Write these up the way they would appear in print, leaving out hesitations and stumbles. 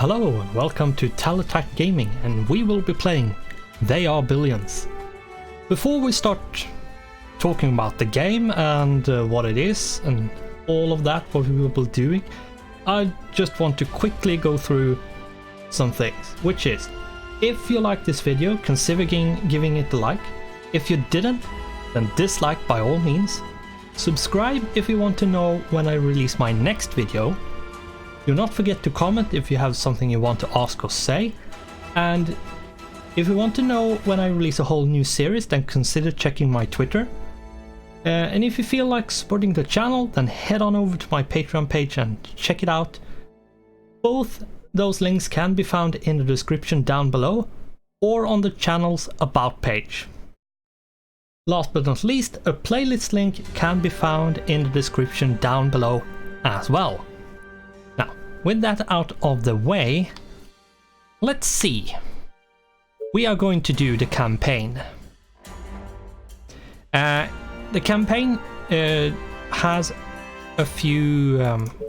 Hello and welcome to TellerTactGaming, and we will be playing They Are Billions. Before we start talking about the game and what it is and all of that, what we will be doing, I just want to quickly go through some things, which is, if you like this video, consider giving it a like. If you didn't, then dislike by all means. Subscribe if you want to know when I release my next video. Do not forget to comment if you have something you want to ask or say, and if you want to know when I release a whole new series, then consider checking my Twitter. And if you feel like supporting the channel, then head on over to my Patreon page and check it out. Both those links can be found in the description down below or on the channel's about page. Last but not least, a playlist link can be found in the description down below as well. With that out of the way, let's see. We are going to do the campaign. The campaign has a few...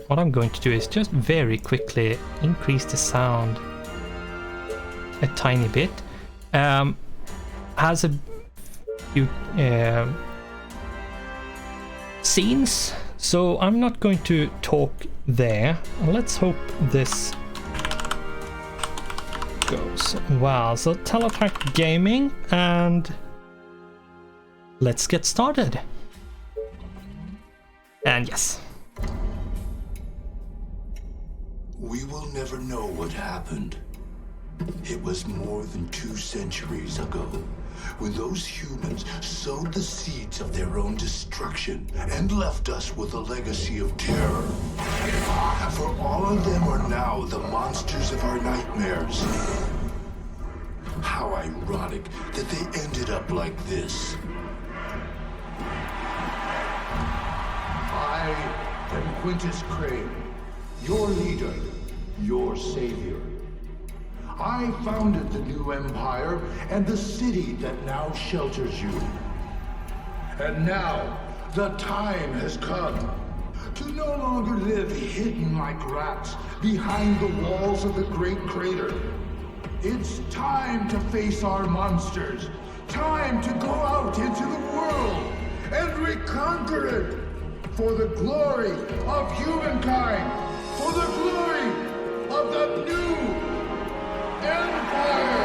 what I'm going to do is just very quickly increase the sound a tiny bit. Has a few scenes, so I'm not going to talk there. Let's hope this goes well. So TellerTactGaming, and let's get started. And yes. We will never know what happened. It was more than 2 centuries ago, when those humans sowed the seeds of their own destruction and left us with a legacy of terror. For all of them are now the monsters of our nightmares. How ironic that they ended up like this. I am Quintus Crane, your leader, your savior. I founded the new empire and the city that now shelters you. And now, the time has come to no longer live hidden like rats behind the walls of the Great Crater. It's time to face our monsters. Time to go out into the world and reconquer it for the glory of humankind, for the glory of the new Empire!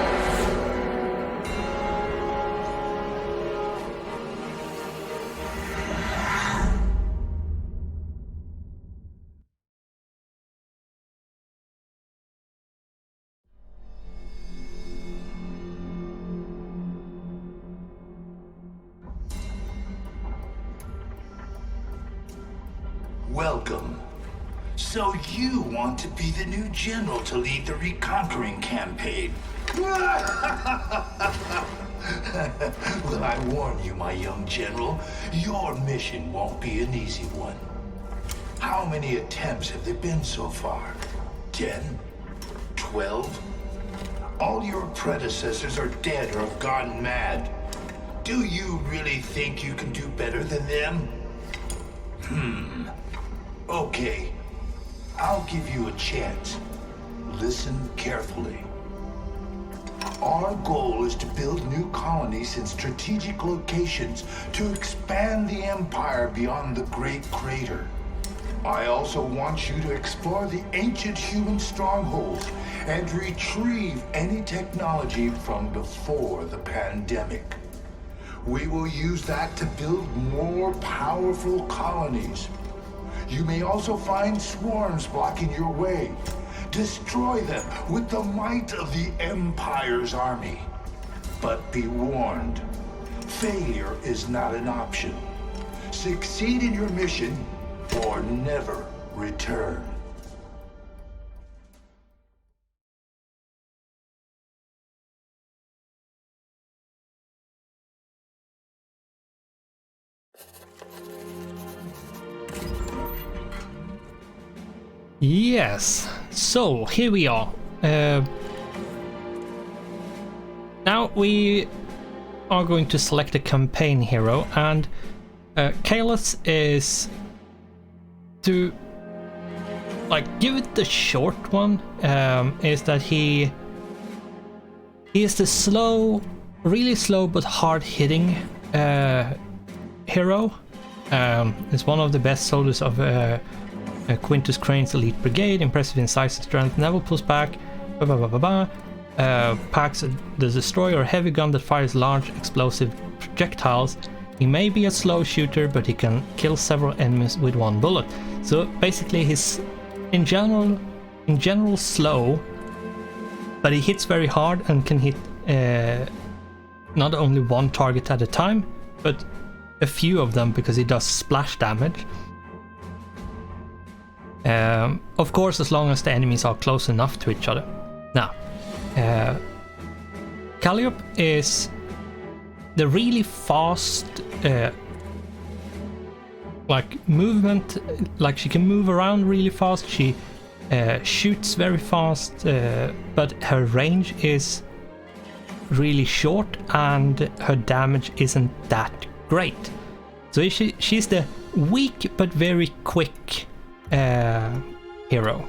Welcome. So you want to be the new general to lead the reconquering campaign? Well, I warn you, my young general, your mission won't be an easy one. How many attempts have there been so far? 10? 12? All your predecessors are dead or have gone mad. Do you really think you can do better than them? Okay. I'll give you a chance. Listen carefully. Our goal is to build new colonies in strategic locations to expand the Empire beyond the Great Crater. I also want you to explore the ancient human strongholds and retrieve any technology from before the pandemic. We will use that to build more powerful colonies. You may also find swarms blocking your way. Destroy them with the might of the Empire's army. But be warned, failure is not an option. Succeed in your mission or never return. Yes, so here we are. Now we are going to select a campaign hero, and Kalos is to like give it the short one, is that he is the slow, really slow but hard-hitting hero. Is one of the best soldiers of Quintus Crane's elite brigade, impressive in size and strength, never pulls back, packs the destroyer, a heavy gun that fires large explosive projectiles. He may be a slow shooter, but he can kill several enemies with one bullet. So basically he's in general slow, but he hits very hard and can hit not only one target at a time, but a few of them because he does splash damage. Of course, as long as the enemies are close enough to each other. Now, Calliope is the really fast like movement, like she can move around really fast, she shoots very fast, but her range is really short and her damage isn't that great. So she's the weak but very quick hero.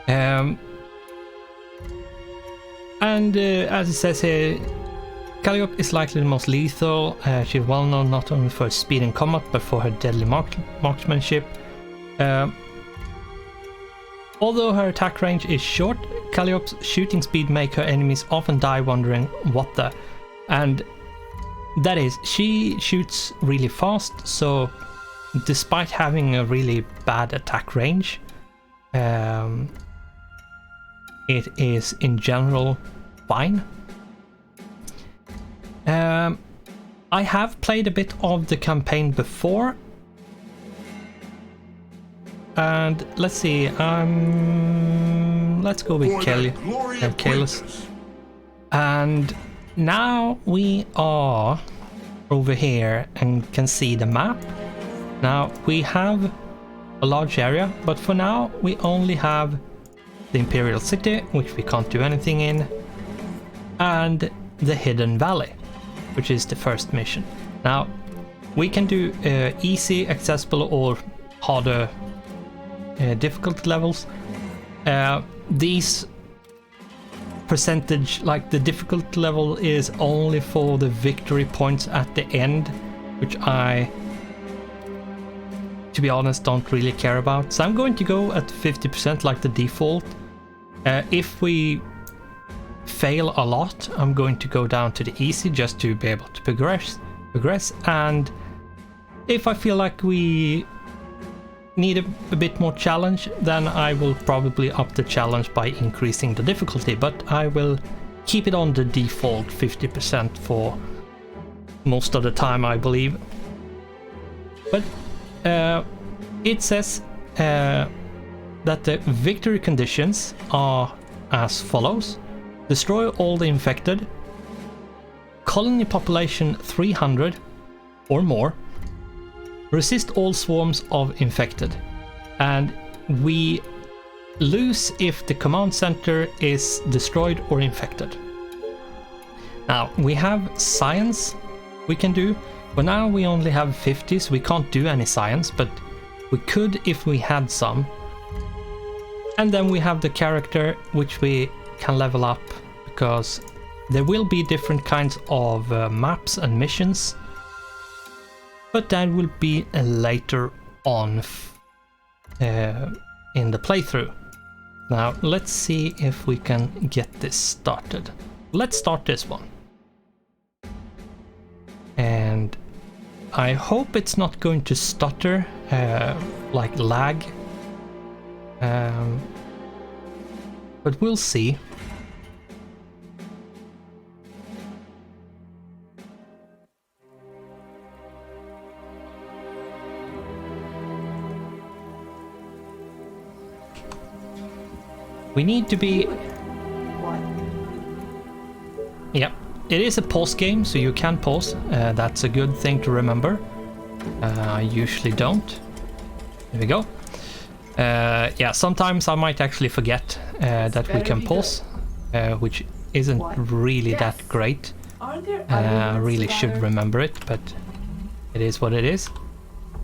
And as it says here, Calliope is likely the most lethal. She's well known not only for her speed in combat, but for her deadly marksmanship. Although her attack range is short, Calliope's shooting speed makes her enemies often die wondering what the... And that is, she shoots really fast, so despite having a really bad attack range, it is in general fine. I have played a bit of the campaign before, and let's see, let's go with Kalis. And now we are over here and can see the map. Now we have a large area, but for now we only have the Imperial City, which we can't do anything in, and the Hidden Valley, which is the first mission. Now we can do easy, accessible, or harder difficult levels. These percentage, like the difficult level, is only for the victory points at the end, which I, to be honest, don't really care about. So I'm going to go at 50% like the default. If we fail a lot, I'm going to go down to the easy just to be able to progress, and if I feel like we need a bit more challenge, then I will probably up the challenge by increasing the difficulty, but I will keep it on the default 50% for most of the time, I believe. But it says that the victory conditions are as follows: destroy all the infected, colony population 300 or more, resist all swarms of infected, and we lose if the command center is destroyed or infected. Now we have science we can do, but now we only have 50, so we can't do any science, but we could if we had some. And then we have the character, which we can level up, because there will be different kinds of maps and missions, but that will be later on in the playthrough. Now let's see if we can get this started. Let's start this one. And I hope it's not going to stutter, like lag. But we'll see. We need to be... Yep, it is a pause game, so you can pause. That's a good thing to remember. I usually don't. There we go. Yeah, sometimes I might actually forget that we can pause, which isn't really that great. I really should remember it, but it is what it is.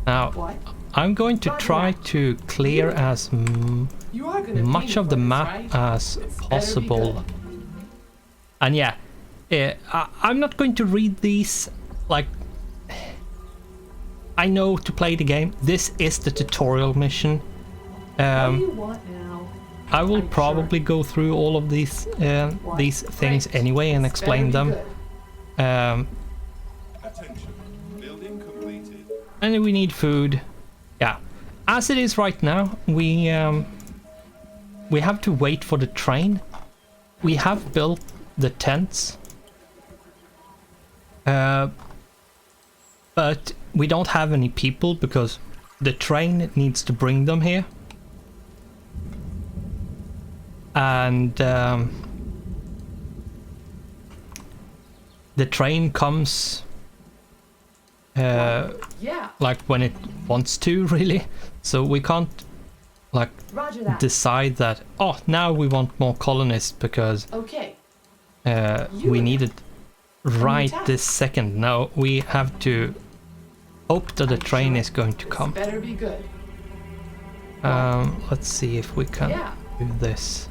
Now, I'm going to try to clear as much of the map as possible. And yeah, I'm not going to read these, like, I know to play the game. This is the tutorial mission. What do you want now? I will probably go through all of these things anyway and explain them. Attention. Building completed. And we need food. Yeah, as it is right now, we have to wait for the train. We have built the tents, but we don't have any people because the train needs to bring them here. And the train comes like when it wants to, really. So we can't like decide that, oh, now we want more colonists because we need it right this second. No, we have to hope that the train is going to come. Better be good. Let's see if we can do this.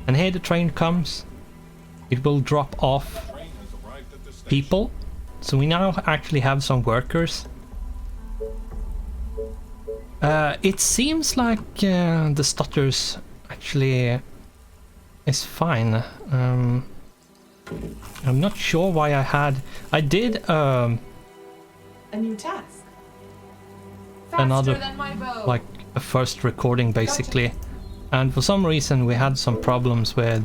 And here the train comes. It will drop off people. So we now actually have some workers. It seems like the stutters actually is fine. I'm not sure why I did a new task. another Faster than my bow. like a first recording basically. And for some reason we had some problems with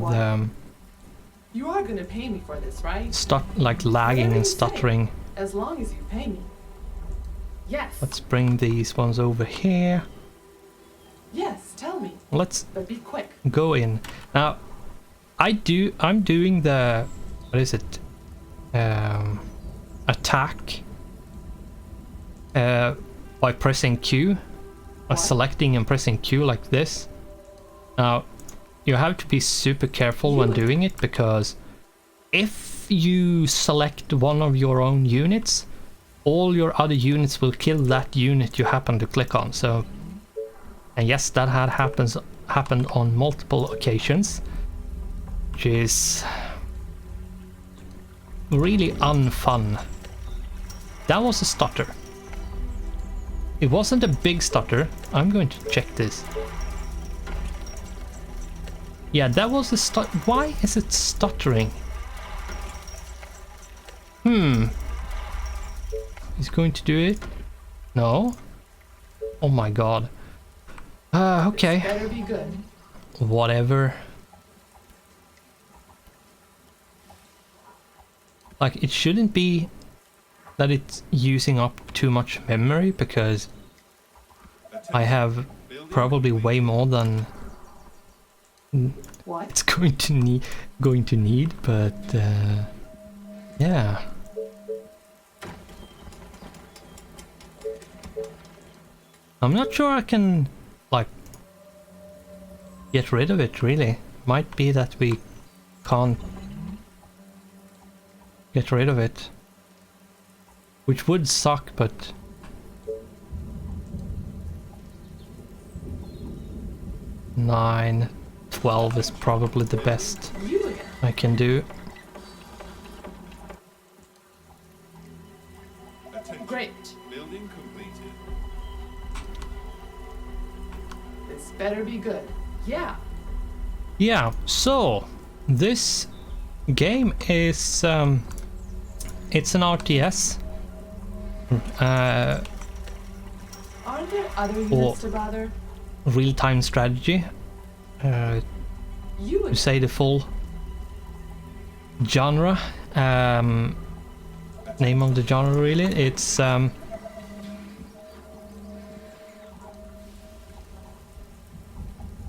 you are gonna pay me for this, right? like lagging and stuttering. As long as you pay me. Yes. Let's bring these ones over here. Yes, tell me. Let's But be quick. go in. Now I'm doing the, what is it? Attack by pressing Q. Selecting and pressing Q like this. Now you have to be super careful when doing it, because if you select one of your own units, all your other units will kill that unit you happen to click on. So, and yes, that had happened on multiple occasions, which is really unfun. That was a stutter. It wasn't a big stutter. I'm going to check this. Yeah, that was a why is it stuttering? He's going to do it? No? Oh my god. Okay. Better be good. Whatever. Like, it shouldn't be that it's using up too much memory, because I have probably way more than it's going to need, but yeah. I'm not sure I can like get rid of it, really. Might be that we can't get rid of it, which would suck, but 9, 12 is probably the best I can do. Great. Building completed. This better be good. Yeah. Yeah, so this game is it's an RTS. Aren't there other units to bother? Real-time strategy. To say the full genre, name of the genre, really, it's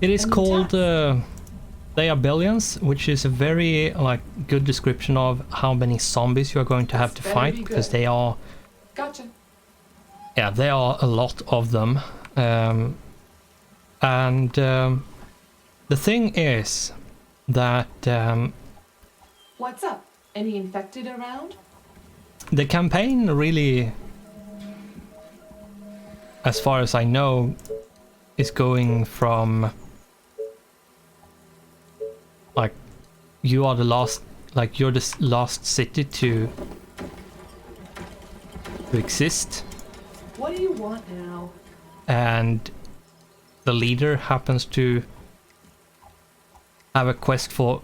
it is called They Are Billions, which is a very like good description of how many zombies you are going to have to fight, because they are yeah, there are a lot of them. And the thing is that what's up? Any infected around? the campaign really as far as I know, is going from like you are the last, like you're the last city to exist, What do you want now? and the leader happens to have a quest for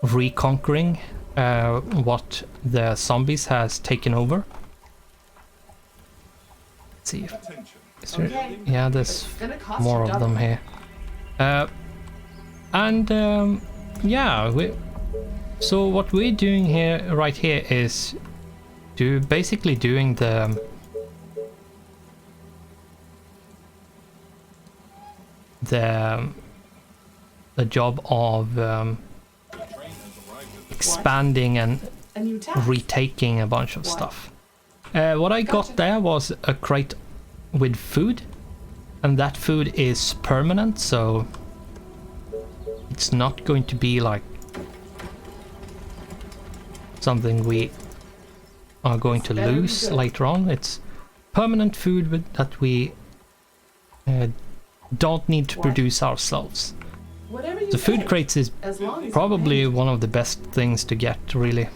reconquering what the zombies has taken over. Let's see if Attention. is there, Okay. yeah, there's It's gonna cost more you of them double. here. Yeah, so what we're doing here, right here, is basically doing the job of expanding and A new task. retaking a bunch of What? stuff. What I got Gotcha. there was a crate with food, and that food is permanent, so it's not going to be like something we are going to Better be lose good. later on. It's permanent food that we don't need to What? produce ourselves. Whatever you The food say, crates is as long as you probably pay. one of the best things to get, really.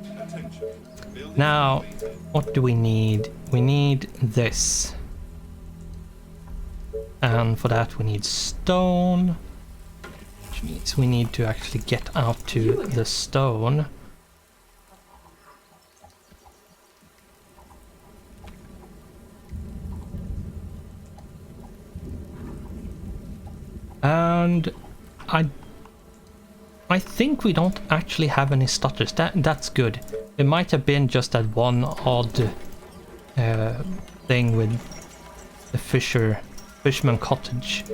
Attention. Building Now, completed. what do we need? We need this. And for that we need stone, which means we need to actually get out to the stone. And I think we don't actually have any stutters. That's good. It might have been just that one odd thing with the fisherman cottage.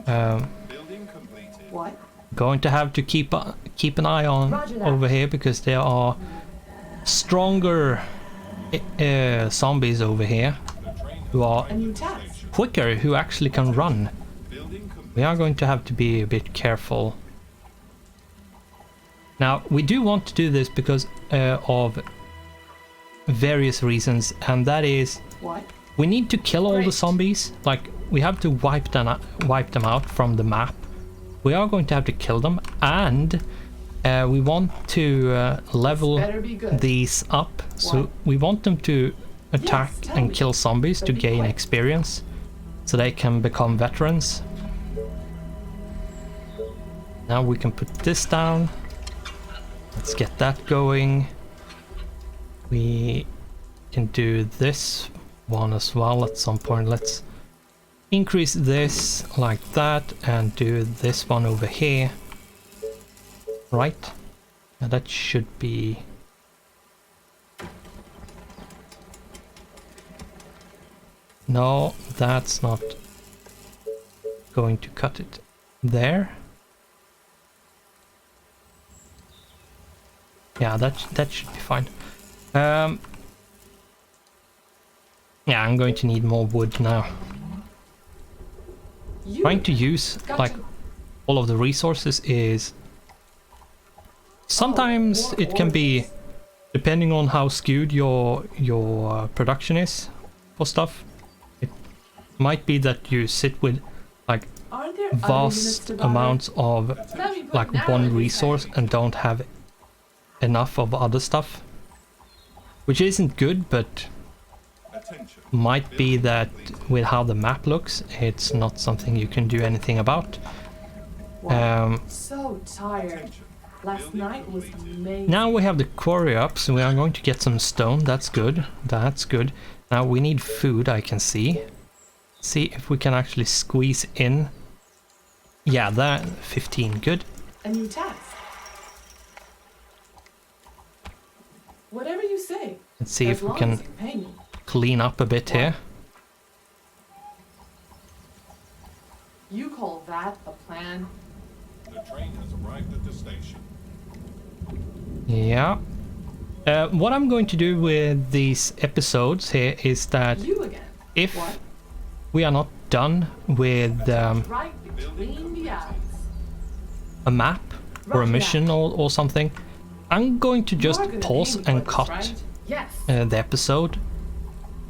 Building completed. What? Going to have to keep an eye on Roger that. over here, because there are stronger zombies over here who are A new task. quicker, who actually can run. Building complete. We are going to have to be a bit careful. Now, we do want to do this because of various reasons, and that is What? we need to kill all the Great. zombies. Like, we have to wipe them out from the map. We are going to have to kill them, and we want to level Better be good. these up. So What? we want them to attack tell and me. kill zombies But to be gain quick. experience, so they can become veterans. Now we can put this down. Let's get that going. We can do this one as well at some point. Let's increase this like that and do this one over here. Right? And that should be... No, that's not going to cut it there. Yeah, that should be fine. Yeah, I'm going to need more wood now. You Trying to use got like to- all of the resources is sometimes more it can be, hordes. depending on how skewed your production is for stuff. It might be that you sit with like Aren't there other units vast to bother? amounts of Let me put like now one in your resource head. and don't have enough of other stuff, which isn't good, but Attention. might be that with how the map looks, it's not something you can do anything about. Wow. So tired. Attention. Last Building night was completed. amazing. Now we have the quarry up, so we are going to get some stone. That's good. That's good. Now we need food, I can see. See if we can actually squeeze in. Yeah, that 15, good. A new task. Whatever you say. Let's see as if we long can as you pay me. clean up a bit here. You call that a plan? The train has arrived at the station. Yeah. What I'm going to do with these episodes here is that You again. if What? we are not done with Right between the eyes. a map or a Roger mission or something, I'm going to just You're gonna pause pay me and for cut this, right? Yes. the episode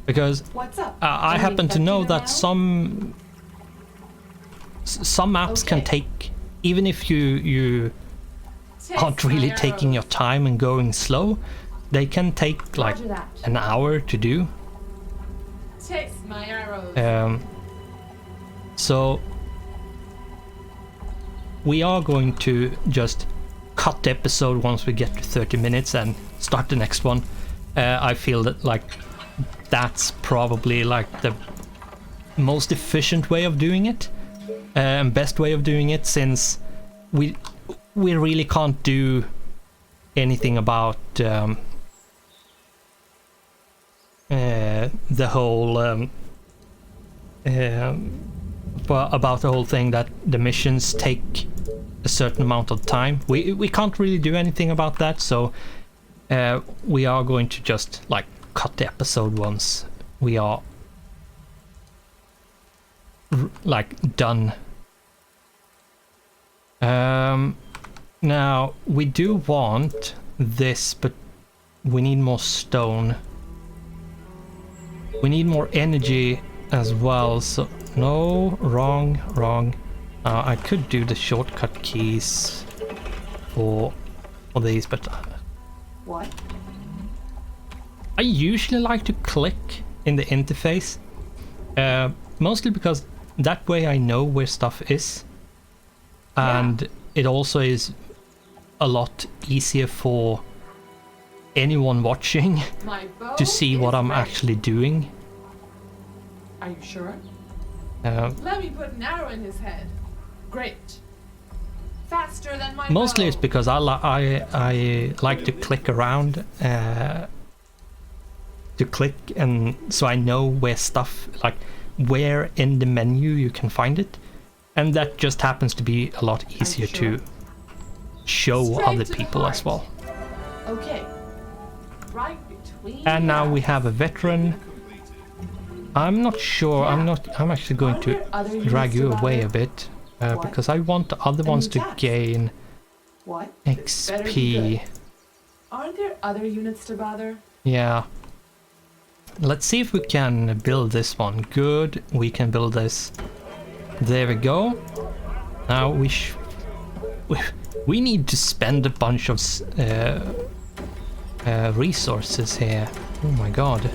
Because What's up? I Any happen to know infected that around? some maps can Okay. take, even if you Taste aren't my really taking your arrows. time and going slow, they can take like Roger that. an hour to do. Taste my arrows. So we are going to just cut the episode once we get to 30 minutes and start the next one. I feel that like that's probably like the most efficient way of doing it, and best way of doing it, since we really can't do anything about the whole about the whole thing that the missions take a certain amount of time. We can't really do anything about that, so we are going to just like cut the episode once we are like done. Now we do want this, but we need more stone. We need more energy as well, so no, wrong. I could do the shortcut keys for these, but What? I usually like to click in the interface, mostly because that way I know where stuff is, and it also is a lot easier for anyone watching My bow to see what is I'm ready. actually doing. Are you sure? Let me put an arrow in his head. Great. Faster than my Mostly bow. it's because I like to click around, to click, and so I know where stuff, like where in the menu you can find it, and that just happens to be a lot easier sure? to show Straight other to the people as heart. well. Okay. Right between. And now we the have a veteran. I'm not sure. I'm actually going Are to there other drag units you to away bother? a bit, What? because I want the other ones to attacks? gain What? Better be XP. good. Aren't there other units to bother? Yeah. Let's see if we can build this one. Good, we can build this. There we go. Now we need to spend a bunch of resources here. Oh my god.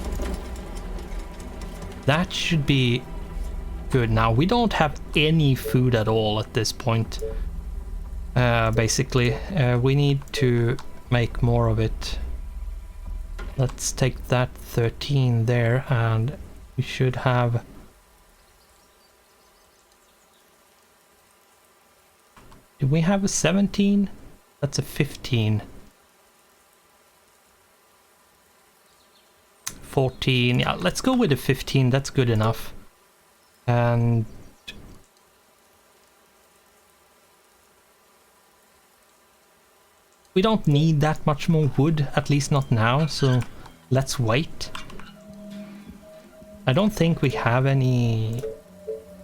That should be good. Now we don't have any food at all at this point. Basically, we need to make more of it. Let's take that 13 there, and we should have... Do we have a 17? That's a 15. 14. Yeah, let's go with a 15. That's good enough. And... we don't need that much more wood, at least not now, so let's wait. I don't think we have any...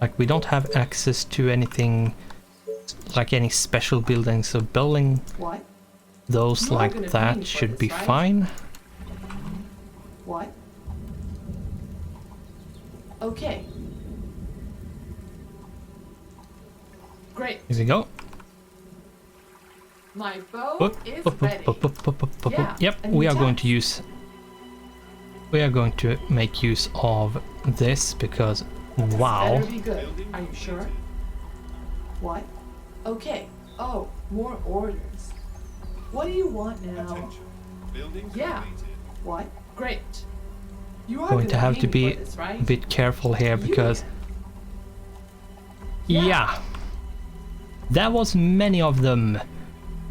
like, we don't have access to anything, like any special buildings, so building What? those You're like gonna pay that me for should this, be right? fine. What? Okay. Great. Here we go. My bow Up, is up, ready. up, up, up, up, up, Yeah, up. Yep, and we you are going tax. to use... we are going to make use of this because, wow. Better be good. Are you sure? What? Okay. Oh, more orders. What do you want now? Attention. Building Yeah. completed. What? Great. You are Going to gonna have pay to me be for this, right? a bit careful here because... Yeah. yeah. There was many of them.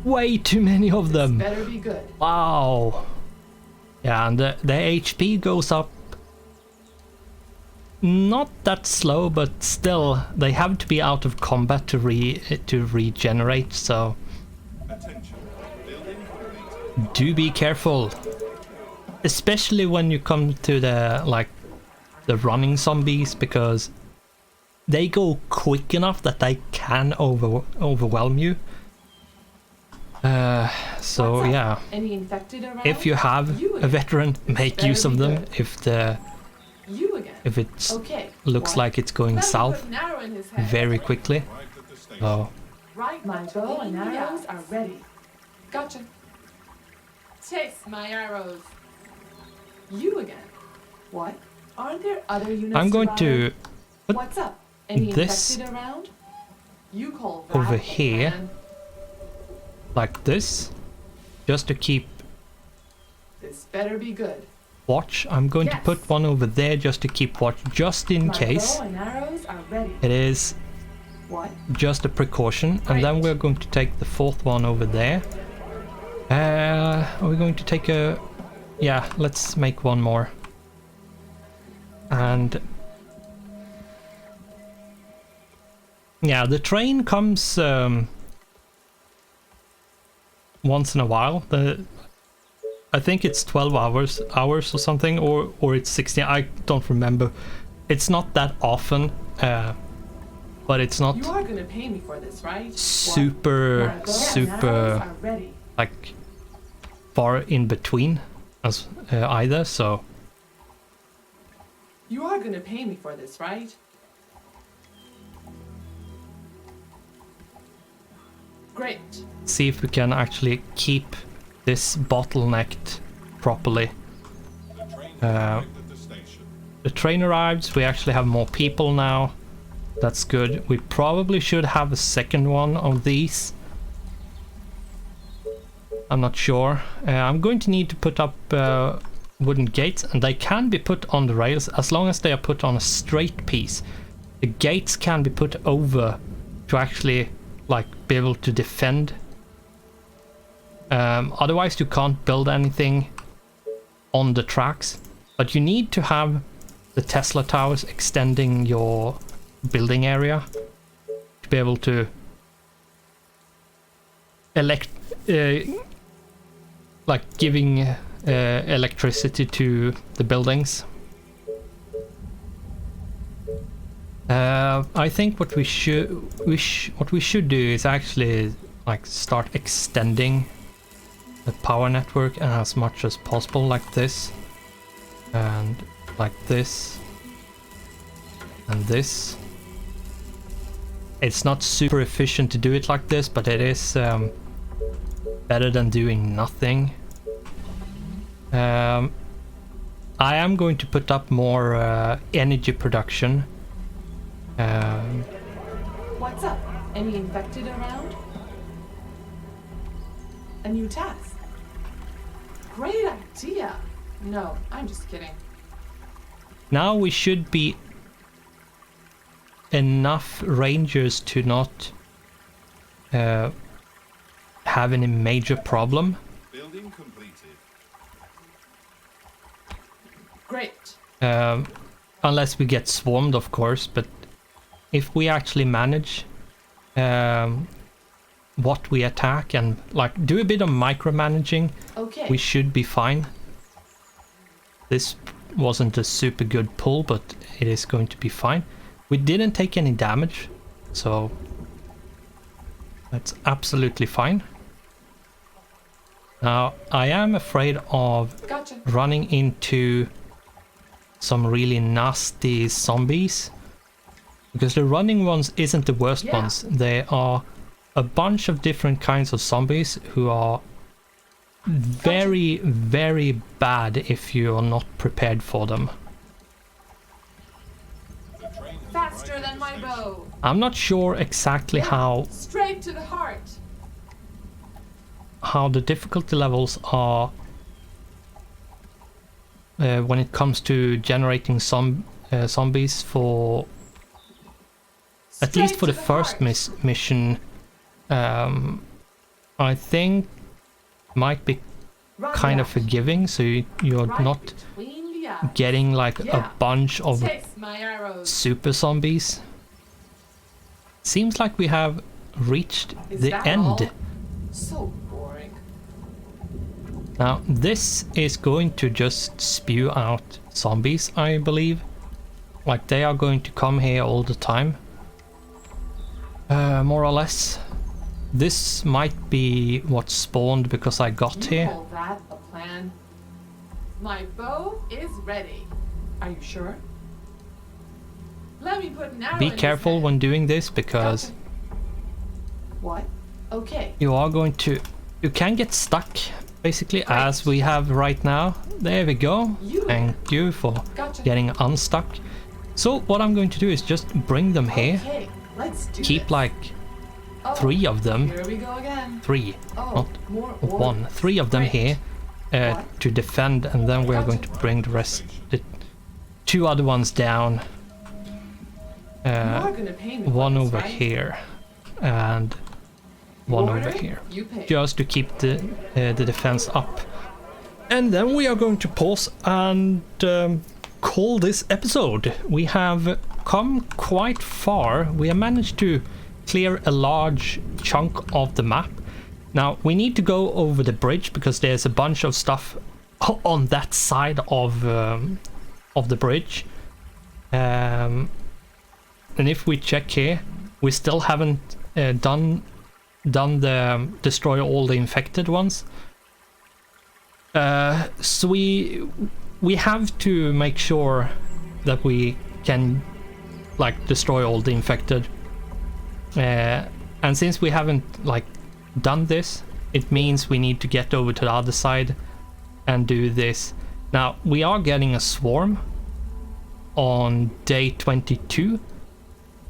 Way too many of them. Better be good. Wow. Yeah, and the HP goes up. Not that slow, but still, they have to be out of combat to regenerate, so Attention. Building completed. do be careful. Especially when you come to the running zombies, because they go quick enough that they can overwhelm you. So What's up? yeah, Any infected around? if you have You a veteran, make better use of be them. good. If the if it Okay. looks what? like it's going Let me south put an arrow in his head. very quickly. Arrived at the station. So Right, my bow and arrows are ready. Gotcha. Chase my arrows. You again. What? Aren't there other units? I'm going around? to put What's up? Any this infected around? You call that over a here. plan? like this, just to keep This better be good. watch. I'm going to Yes. put one over there just to keep watch, just in My case. bow and arrows are ready. It is What? just a precaution, and then Right. we're going to take the fourth one over there. Are we going to take a... Yeah, let's make one more. And... yeah, the train comes once in a while. I think it's 12 hours or something, or it's 16. I don't remember. It's not that often, but it's not You are gonna pay me for this, right? super My bow and arrows are ready. like far in between as either. So You are gonna pay me for this, right? Great. see if we can actually keep this bottlenecked properly. The train has Uh, arrived at the station. The train arrives. We actually have more people now. That's good. We probably should have a second one of these. I'm not sure. I'm going to need to put up wooden gates, and they can be put on the rails as long as they are put on a straight piece. The gates can be put over to actually like be able to defend. Otherwise you can't build anything on the tracks, but you need to have the Tesla towers extending your building area to be able to like giving electricity to the buildings. I think what we should do is actually like start extending the power network as much as possible, like this, and like this, and this. It's not super efficient to do it like this, but it is better than doing nothing. I am going to put up more energy production. What's up? Any infected around? A new task. Great idea. No, I'm just kidding. Now we should be enough rangers to not have any major problem. Building completed. Great. Unless we get swarmed, of course, but if we actually manage what we attack and like do a bit of micromanaging, Okay. we should be fine. This wasn't a super good pull, but it is going to be fine. We didn't take any damage, so that's absolutely fine. Now, I am afraid of Gotcha. running into some really nasty zombies, because the running ones isn't the worst Yeah. ones. There are a bunch of different kinds of zombies who are very, very bad if you are not prepared for them. The train has Faster arrived at than the my station. bow. I'm not sure exactly how Straight to the heart. the difficulty levels are when it comes to generating some zombies for at least Straight for to the first heart. mission. I think might be Run kind of that. forgiving, so you're Right not between the eyes. getting like Yeah. a bunch of Chase my arrows. super zombies. Seems like we have reached Is the that end. all? So boring. Now this is going to just spew out zombies, I believe. Like they are going to come here all the time. More or less. This might be what spawned because I got You here. call that a plan? My bow is ready. Are you sure? Let me put an arrow Be in his careful head. when doing this because Gotcha. What? Okay. you are going to... You can get stuck, basically, as we have right now. There we go. Thank you for Gotcha. getting unstuck. So what I'm going to do is just bring them here. Okay, let's do Keep this. like Oh, 3 of them. Here we go again. 3, Oh, not more 1. orders. 3 of them Great. here What? to defend, and then we are going to bring the rest, the 2 other ones down. You are gonna pay me for One this, over right? here and one over Order, here, You pay. just to keep the defense up. And then we are going to pause and call this episode. We have come quite far. We have managed to clear a large chunk of the map. Now we need to go over the bridge because there's a bunch of stuff on that side of the bridge. And if we check here, we still haven't done the destroy all the infected ones. So we have to make sure that we can like destroy all the infected. And since we haven't like done this, it means we need to get over to the other side and do this. Now we are getting a swarm on day 22,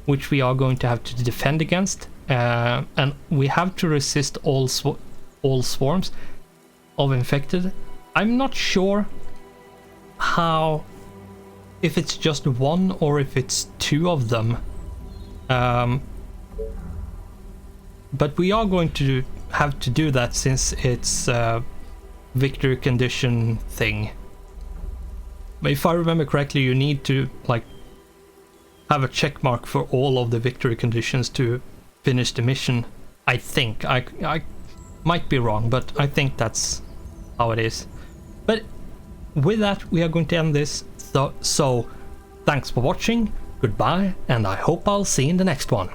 which we are going to have to defend against, and we have to resist all swarms of infected. I'm not sure how, if it's just 1 or if it's 2 of them, but we are going to have to do that since it's a victory condition thing. But if I remember correctly, you need to like have a check mark for all of the victory conditions to finish the mission. I think. I might be wrong, but I think that's how it is. But with that, we are going to end this. So thanks for watching, goodbye, and I hope I'll see you in the next one.